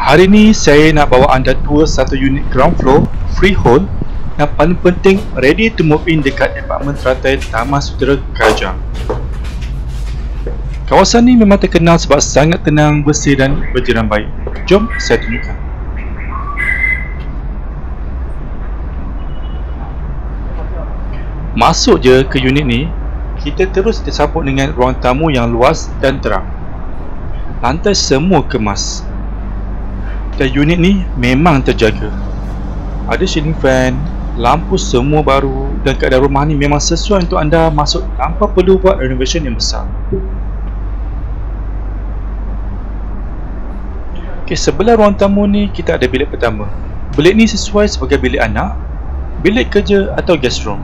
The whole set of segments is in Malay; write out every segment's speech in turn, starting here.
Hari ni saya nak bawa anda tour satu unit ground floor freehold yang paling penting ready to move in dekat apartmen teratai Taman Sutera Kajang. Kawasan ni memang terkenal sebab sangat tenang, bersih dan berjiran baik. Jom saya tunjukkan. Masuk je ke unit ni, kita terus disambut dengan ruang tamu yang luas dan terang. Lantai semua kemas. Dan unit ni memang terjaga. Ada ceiling fan, lampu semua baru dan keadaan rumah ni memang sesuai untuk anda masuk tanpa perlu buat renovation yang besar. Okay, sebelah ruang tamu ni kita ada bilik pertama. Bilik ni sesuai sebagai bilik anak, bilik kerja atau guest room.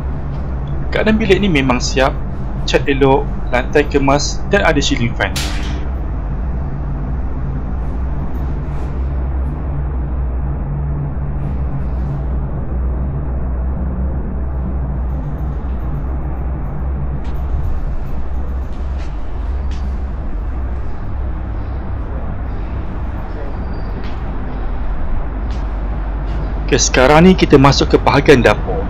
Keadaan bilik ni memang siap, cat elok, lantai kemas dan ada ceiling fan. Okay, sekarang ni kita masuk ke bahagian dapur.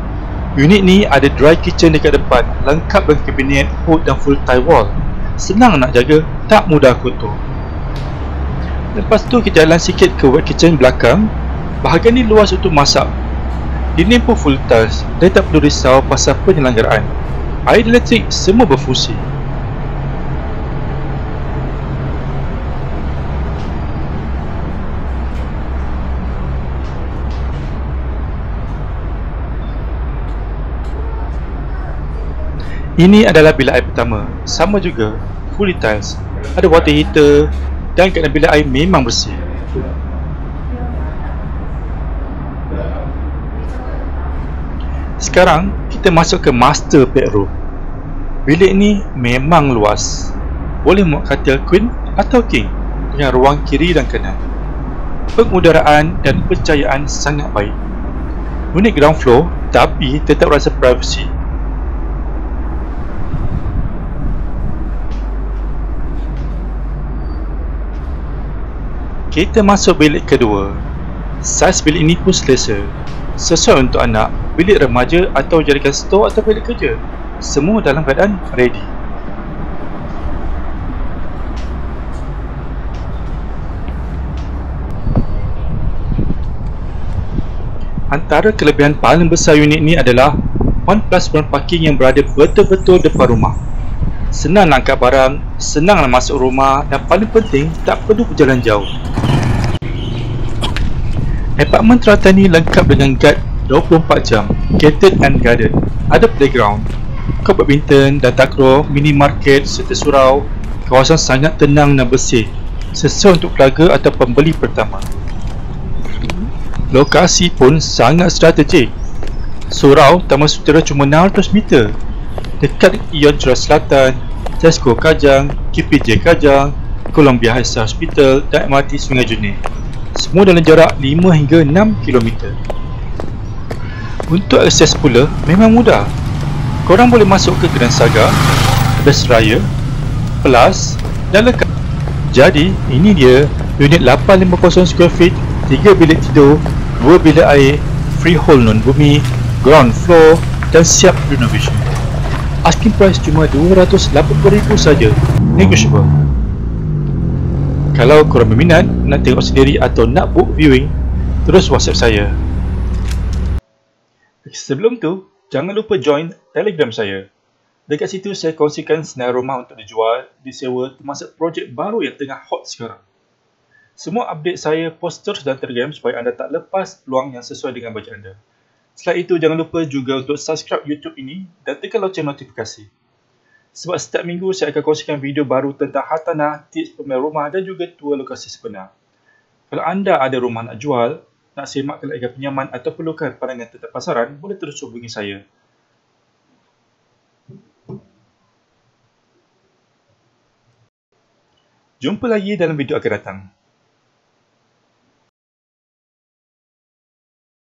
Unit ni ada dry kitchen dekat depan, lengkap dengan kabinet, hood dan full tie wall. Senang nak jaga, tak mudah kotor. Lepas tu kita jalan sikit ke wet kitchen belakang. Bahagian ni luas untuk masak. Dinding pun full tiles dan tak perlu risau pasal penyelenggaraan. Air elektrik semua berfungsi. Ini adalah bilik air pertama, sama juga, fully tiles, ada water heater dan keadaan bilik air memang bersih. Sekarang kita masuk ke master bedroom. Bilik ni memang luas, boleh muat katil queen atau king dengan ruang kiri dan kanan. Pengudaraan dan pencahayaan sangat baik. Unit ground floor tapi tetap rasa privacy. Kita masuk bilik kedua. Saiz bilik ini pun selesa, sesuai untuk anak, bilik remaja atau jadikan store atau bilik kerja. Semua dalam keadaan ready. Antara kelebihan paling besar unit ini adalah 1+1 parking yang berada betul-betul depan rumah. Senang nak angkat barang, senang nak masuk rumah dan paling penting tak perlu berjalan jauh. Apartmen teratai ni lengkap dengan guard 24 jam, gated and guarded. Ada playground, court badminton dan takraw, minimarket serta surau. Kawasan sangat tenang dan bersih, sesuai untuk keluarga atau pembeli pertama. Lokasi pun sangat strategik. Surau Taman Sutera cuma 600 meter, dekat Ion Curah Selatan, Tesco Kajang, KPJ Kajang, Columbia Health Hospital dan MRT Sungai Junir. Semua dalam jarak 5 hingga 6 km. Untuk akses pula memang mudah. Korang boleh masuk ke Grand Saga, Best Raya, Plus dan Lekat. Jadi ini dia unit 850 square feet, 3 bilik tidur, 2 bilik air, freehold non bumi, ground floor dan siap renovation. Asking price cuma RM280,000 saja, negotiable. Kalau korang berminat nak tengok sendiri atau nak book viewing, terus WhatsApp saya. Sebelum tu, jangan lupa join Telegram saya. Dekat situ saya kongsikan senarai rumah untuk dijual, disewa termasuk projek baru yang tengah hot sekarang. Semua update saya post terus dalam Telegram supaya anda tak lepas peluang yang sesuai dengan bajet anda. Selain itu, jangan lupa juga untuk subscribe YouTube ini dan tekan loceng notifikasi. Sebab setiap minggu saya akan kongsikan video baru tentang hartanah, tips pembelian rumah dan juga tour lokasi sebenar. Kalau anda ada rumah nak jual, nak semak kelayakan pinjaman atau perlukan pandangan tentang pasaran, boleh terus hubungi saya. Jumpa lagi dalam video akan datang.